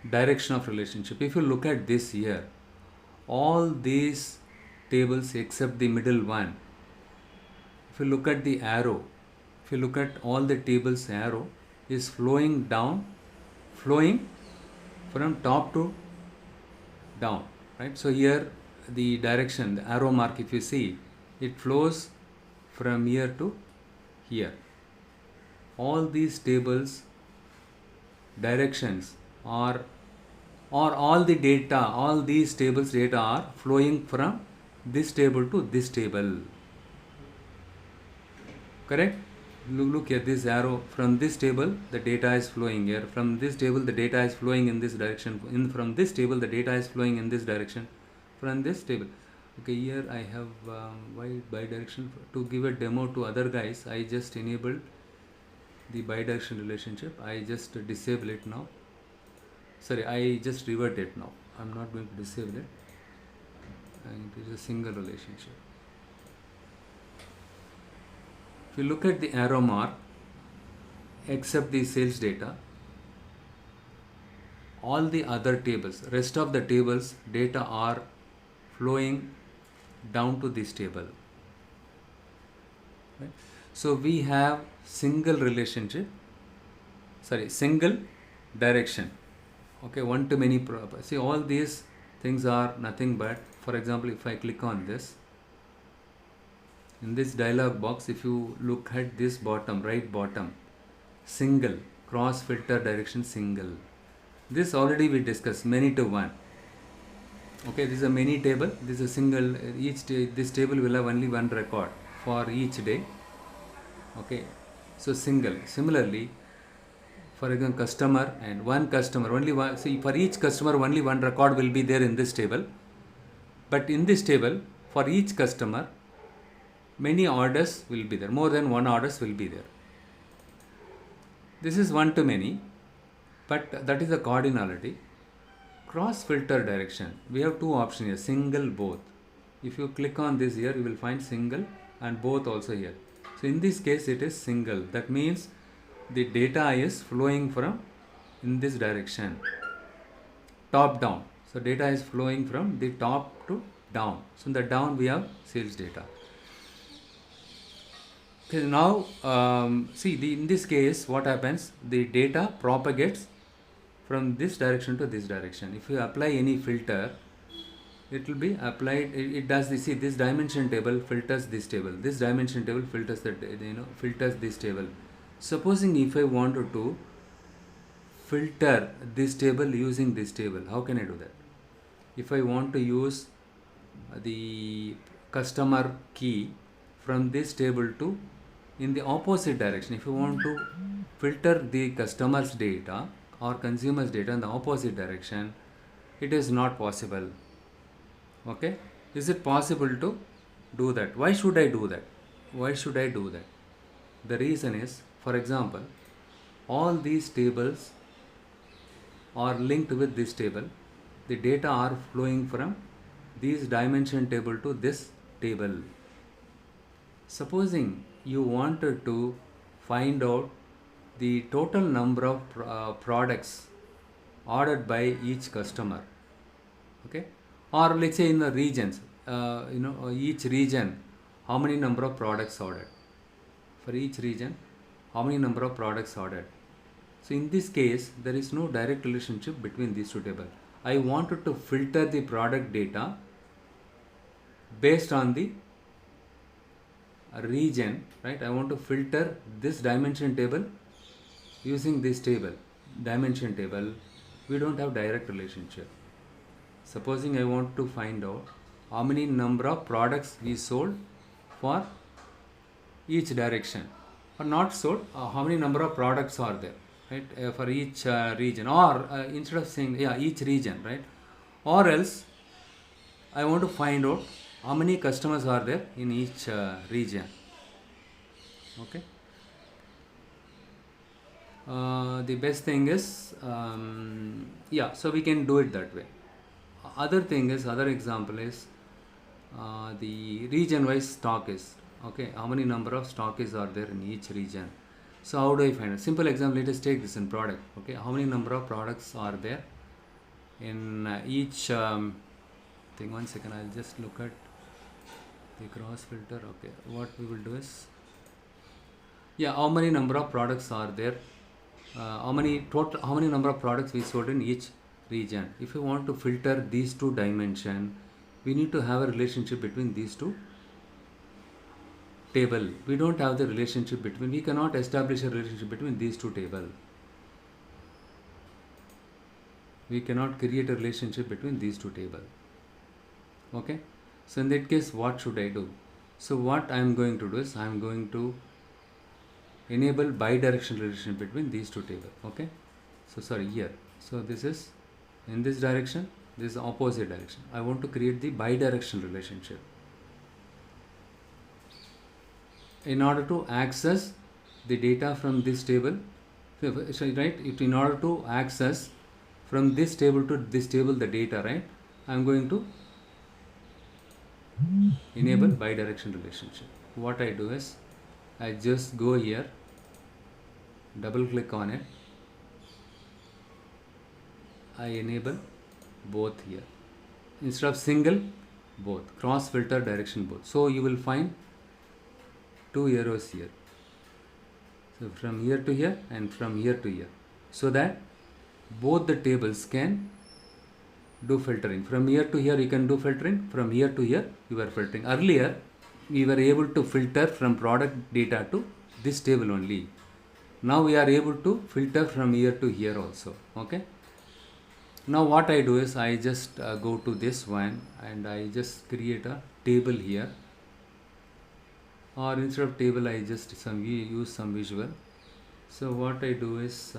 direction of relationship. If you look at this here, all these tables except the middle one, if you look at the arrow, if you look at all the tables, arrow is flowing down, flowing from top to down, right? So here the direction, the arrow mark, if you see, it flows from here to here. All these tables directions are, or all the data, all these tables data are flowing from this table to this table, correct? Look at this arrow. From this table the data is flowing here, from this table the data is flowing in this direction, from this table the data is flowing in this direction, from this table. Okay, here I have bidirection. To give a demo to other guys, I just enabled the bidirectional relationship. I just disable it now. Sorry, I just revert it now. I'm not going to disable it, and it is a single relationship. If you look at the arrow mark, except the sales data, all the other tables, rest of the tables data are flowing down to this table, right? So we have single relationship, single direction. Okay, one to many. See, all these things are nothing but, for example, if I click on this, in this dialog box, if you look at this bottom, right bottom, single, cross filter direction single. This already we discussed, many to one. Okay, this is a many table, this is a single, this table will have only one record for each day. Okay, so single. Similarly, for example, customer and one customer, only one. See, for each customer only one record will be there in this table, but in this table for each customer many orders will be there, more than one orders will be there. This is one to many, but that is the cardinality. Cross filter direction, we have two options here, single, both. If you click on this here, you will find single and both also here. So in this case it is single. That means the data is flowing from in this direction, top down. So data is flowing from the top to down. So in the down we have sales data. Okay, now see, in this case what happens, the data propagates from this direction to this direction. If you apply any filter, it will be applied, it does this. See, this dimension table filters this table, this dimension table filters that, filters this table. Supposing if I wanted to filter this table using this table, how can I do that? If I want to use the customer key from this table to in the opposite direction, if you want to filter the customer's data or consumer's data in the opposite direction, it is not possible. Okay, is it possible to do that? Why should I do that? Why should I do that? The reason is, for example, all these tables are linked with this table. The data are flowing from this dimension table to this table. Supposing you wanted to find out the total number of products ordered by each customer, okay, or let's say in the regions, each region, how many number of products ordered, for each region how many number of products ordered. So in this case there is no direct relationship between these two tables. I wanted to filter the product data based on the region, right? I want to filter this dimension table using this table, dimension table. We don't have direct relationship. Supposing I want to find out how many number of products we sold for each direction, or not sold, how many number of products are there, right, for each region, or instead of saying each region, right, or else I want to find out how many customers are there in each region. Okay, the best thing is so we can do it that way. Other example is the region wise stockist. Okay, how many number of stockists are there in each region? So how do I find it? Simple example, let us take this in product. Okay, how many number of products are there in each thing. One second, I'll just look at the cross filter. Okay, what we will do is, yeah, how many number of products are there, how many number of products we sold in each region. If you want to filter these two dimension, we need to have a relationship between these two table. We don't have the relationship between, we cannot establish a relationship between these two table. We cannot create a relationship between these two table. Okay, so in that case, what should I do? So what I am going to do is, I am going to enable bidirectional relationship between these two table. Okay, so sorry, here, so this is in this direction, this is opposite direction. I want to create the bidirectional relationship. In order to access the data from this table, so right, in order to access from this table to this table the data, right, I am going to enable bidirectional relationship. What I do is, I just go here, double click on it, I enable both here. Instead of single, both, cross filter, direction both. So you will find two arrows here. So from here to here and from here to here, so that both the tables can do filtering. From here to here you can do filtering, from here to here you are filtering. Earlier we were able to filter from product data to this table only. Now we are able to filter from here to here also. Okay, now what I do is, I just go to this one and I just create a table here, or instead of table I just use some visual. So what I do is,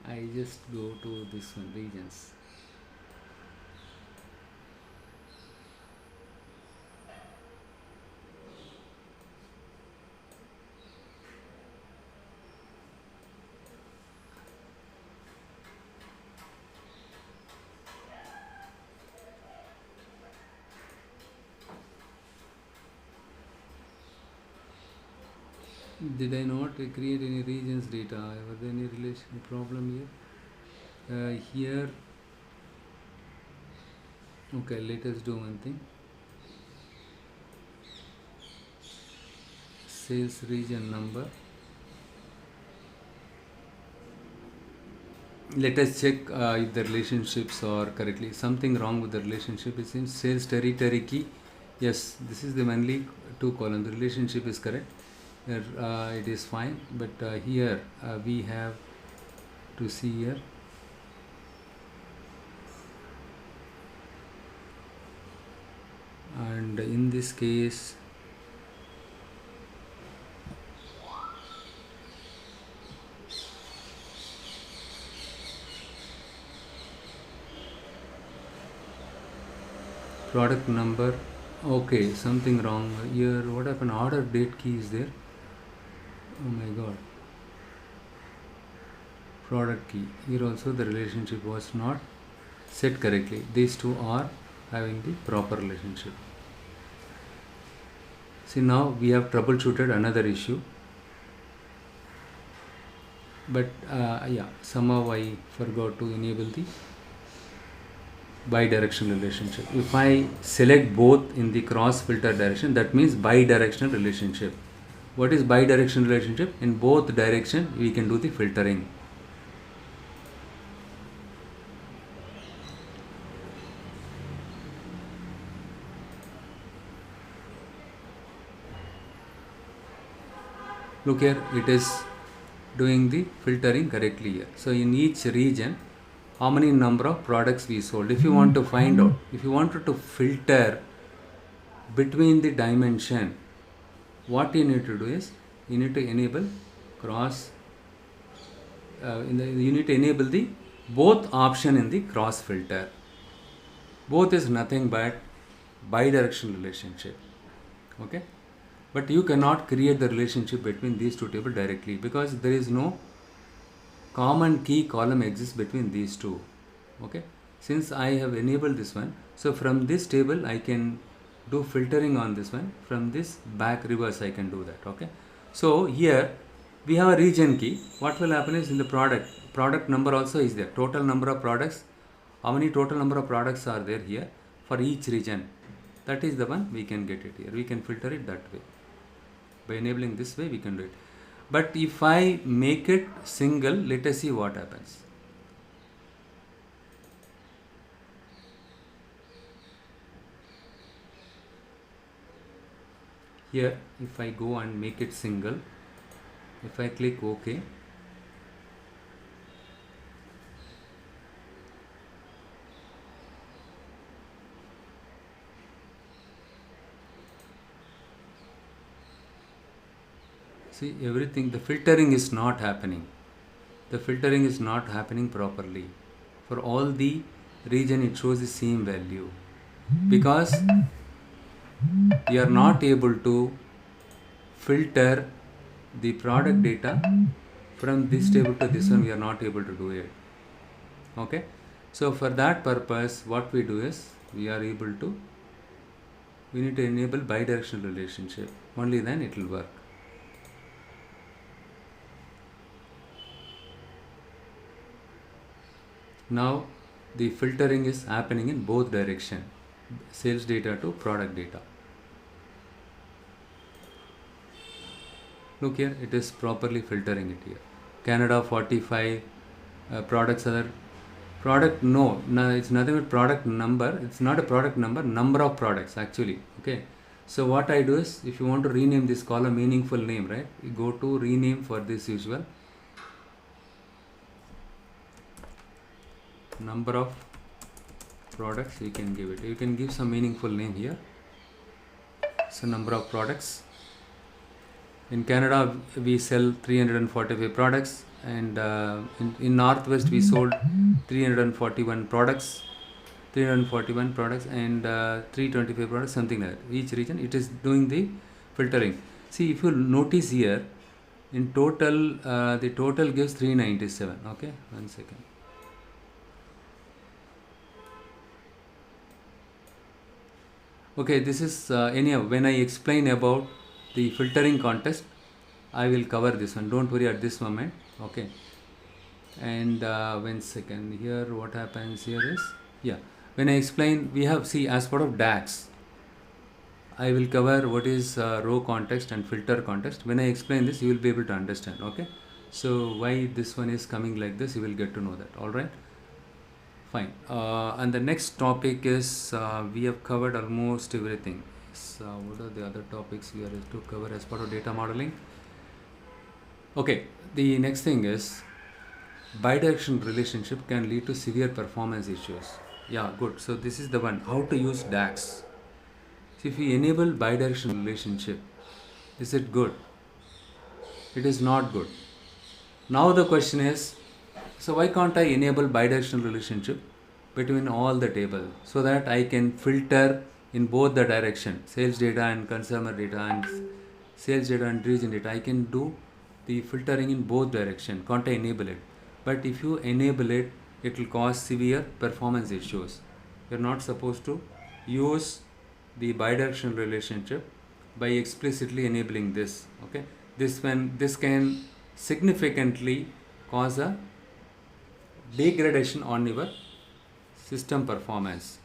I just go to this one, regions. Did I not create any regions data? Was there any relation problem here? Here, okay, let us do one thing. Sales region number. Let us check if the relationships are correctly. Something wrong with the relationship. It seems sales territory key. Yes, this is the only two column. The relationship is correct. It is fine, but here we have to see here. And in this case, product number, okay, something wrong here. What happened? Order date key is there. Oh my god. Product key, here also the relationship was not set correctly. These two are having the proper relationship. See, now we have troubleshooted another issue, but yeah, somehow I forgot to enable the bidirectional relationship. If I select both in the cross filter direction, that means bidirectional relationship. What is bidirectional relationship? In both direction we can do the filtering. Look here, it is doing the filtering correctly here. So in each region, how many number of products we sold. If you want to find out, if you wanted to filter between the dimension, what you need to do is, you need to enable cross, you need to enable the both option in the cross filter. Both is nothing but bidirectional relationship. Okay, but you cannot create the relationship between these two tables directly, because there is no common key column exists between these two. Okay, since I have enabled this one, so from this table I can do filtering on this one, from this back reverse I can do that. Okay, So here we have a region key. What will happen is in the product number also is there, total number of products, how many total number of products are there here for each region. That is the one we can get it here. We can filter it that way. By enabling this way we can do it. But if I make it single, let us see what happens. Here if I go and make it single, if I click OK, see everything, the filtering is not happening. The filtering is not happening properly. For all the region it shows the same value, because you are not able to filter the product data from this table to this one. We are not able to do it. Okay, so for that purpose what we do is we need to enable bidirectional relationship. Only then it will work. Now the filtering is happening in both direction, sales data to product data. Look here, it is properly filtering it here. Canada 45 products are product, no, it's nothing but product number. It's not a product number of products actually. Okay, so what I do is, if you want to rename this column meaningful name, right, you go to rename for this usual number of products. You can give it, you can give some meaningful name here. So number of products. In Canada we sell 345 products, and in Northwest we sold 341 products, and 325 products, something like that. Each region it is doing the filtering. See, if you notice here, in total the total gives 397. Okay, one second. Okay, this is anyhow, when I explain about the filtering context, I will cover this one. Don't worry at this moment. Okay, and one second here, what happens here is, yeah, when I explain, we have, see, as part of DAX, I will cover what is row context and filter context. When I explain this, you will be able to understand. Okay, so why this one is coming like this, you will get to know that. All right, fine. And the next topic is, we have covered almost everything. So what are the other topics we are to cover as part of data modeling? Okay, the next thing is, bidirectional relationship can lead to severe performance issues. Yeah, good. So this is the one, how to use DAX. So if we enable bidirectional relationship, is it good? It is not good. Now the question is, so why can't I enable bidirectional relationship between all the tables, so that I can filter in both the direction, sales data and consumer data, and sales data and region data. I can do the filtering in both direction. Can't I enable it? But if you enable it, it will cause severe performance issues. You're not supposed to use the bidirectional relationship by explicitly enabling this. Okay, this can significantly cause a degradation on your system performance.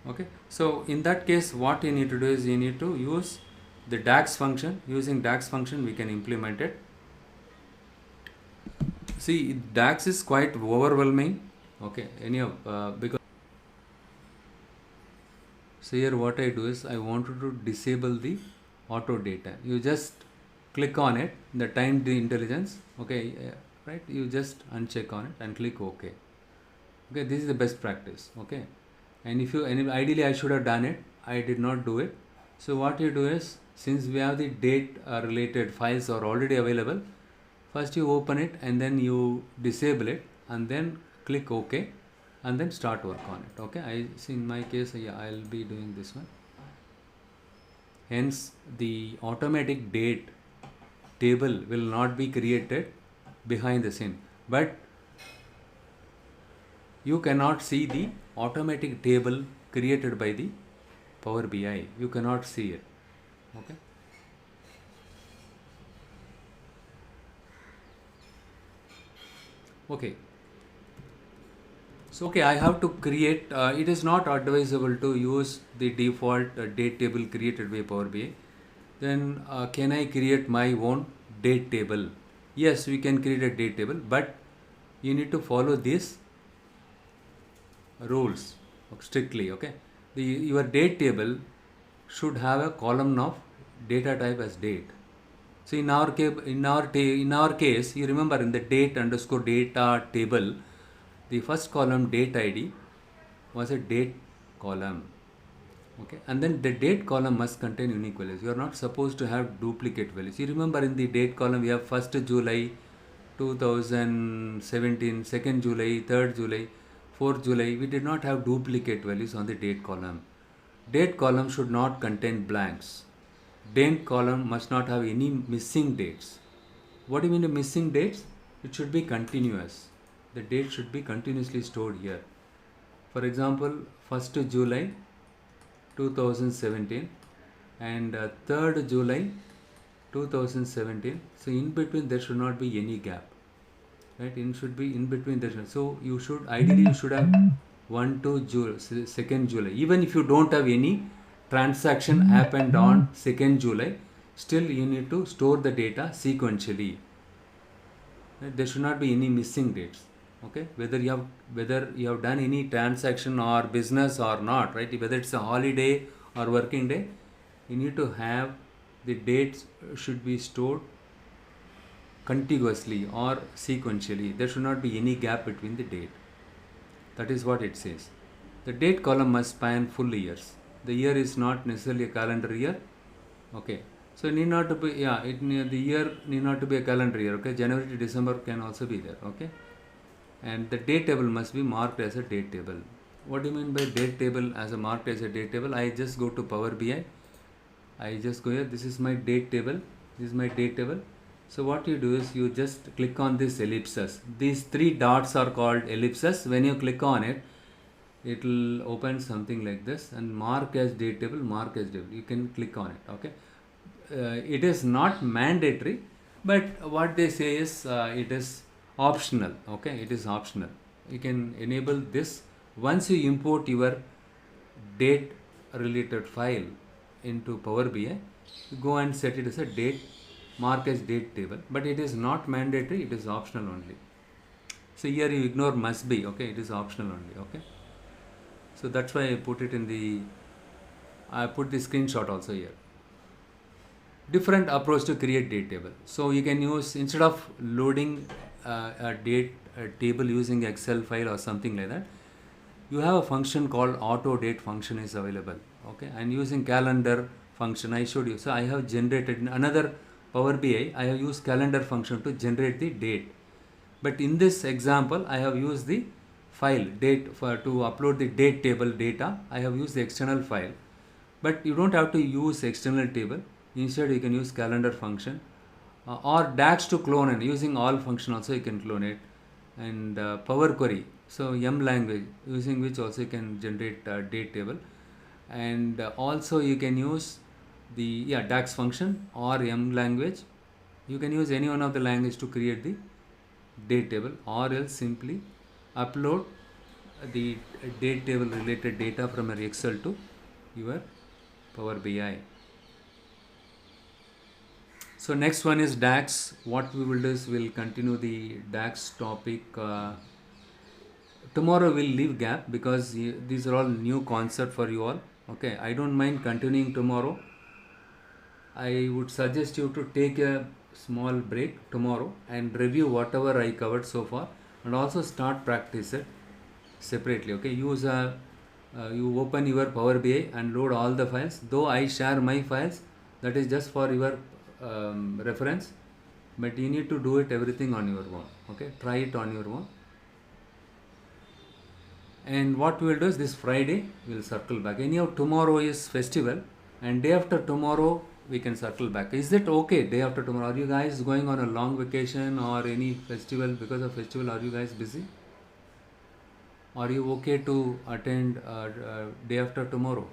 Okay, so in that case what you need to do is, you need to use the DAX function. Using DAX function we can implement it. See, DAX is quite overwhelming. Okay, because, so here what I do is, I wanted to disable the auto data. You just click on it, the timed intelligence. Okay, right, you just uncheck on it and click OK. Okay, this is the best practice. Okay, and if you, ideally I should have done it, I did not do it. So what you do is, since we have the date related files are already available, first you open it and then you disable it and then click OK and then start work on it. Okay, I see in my case, yeah, I'll be doing this one. Hence the automatic date table will not be created behind the scene, but you cannot see the automatic table created by the Power BI. You cannot see it. Okay, Okay. So, okay, I have to create, it is not advisable to use the default date table created by Power BI. Then can I create my own date table? Yes, we can create a date table, but you need to follow these rules strictly. Okay, your date table should have a column of data type as date. So in our case, you remember in the date underscore data table, the first column date ID was a date column. Okay, and then the date column must contain unique values. You are not supposed to have duplicate values. You remember in the date column we have 1st July 2017, 2nd July, 3rd July, 4th July. We did not have duplicate values on the date column. Date column should not contain blanks. Date column must not have any missing dates. What do you mean by missing dates? It should be continuous. The date should be continuously stored here. For example, 1st July 2017 and 3rd July 2017. So in between there should not be any gap, right? It should be in between there. So you should ideally you should have 1 to 2nd July. Even if you don't have any transaction happened on 2nd July, still you need to store the data sequentially. Right? There should not be any missing dates. Okay, whether you have done any transaction or business or not, right? Whether it's a holiday or working day, you need to have the dates should be stored contiguously or sequentially. There should not be any gap between the date. That is what it says. The date column must span full years. The year is not necessarily a calendar year. Okay, so it need not to be, yeah, the year need not to be a calendar year. Okay, January to December can also be there. Okay, and the date table must be marked as a date table. What do you mean by date table as a marked as a date table? I just go to Power BI. I just go here. This is my date table. This is my date table. So what you do is you just click on this ellipses. These three dots are called ellipses. When you click on it, it will open something like this and mark as date table, mark as table. You can click on it. Okay. It is not mandatory, but what they say is it is optional. Okay, it is optional. You can enable this once you import your date related file into Power BI. You go and set it as a date, mark as date table, but it is not mandatory. It is optional only. So here you ignore must be. Okay, it is optional only. Okay, so that's why I put it in the. I put the screenshot also here. Different approach to create date table. So you can use, instead of loading a date table using Excel file or something like that, you have a function called auto date function is available. Okay, and using calendar function I showed you. So I have generated in another Power BI. I have used calendar function to generate the date. But in this example, I have used the file date to upload the date table data. I have used the external file, but you don't have to use external table. Instead, you can use calendar function or DAX to clone, and using all function also you can clone it, and Power Query. So M language using which also you can generate date table, and also you can use the DAX function or M language. You can use any one of the language to create the date table, or else simply upload the date table related data from your Excel to your Power BI. So next one is DAX. What we will do is we'll continue the DAX topic. Tomorrow we'll leave gap because these are all new concept for you all. Okay, I don't mind continuing tomorrow. I would suggest you to take a small break tomorrow and review whatever I covered so far, and also start practice it separately. Okay, use you open your Power BI and load all the files. Though I share my files, that is just for your reference, but you need to do it everything on your own. Okay, try it on your own. And what we will do is this Friday we will circle back. Anyhow, tomorrow is festival, and day after tomorrow we can circle back. Is that okay? Day after tomorrow, are you guys going on a long vacation or any festival? Because of festival, are you guys busy? Are you okay to attend day after tomorrow?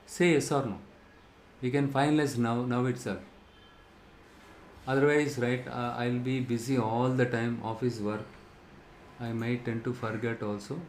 Say yes or no. We can finalize now itself. Otherwise, right, I'll be busy all the time, office work. I might tend to forget also.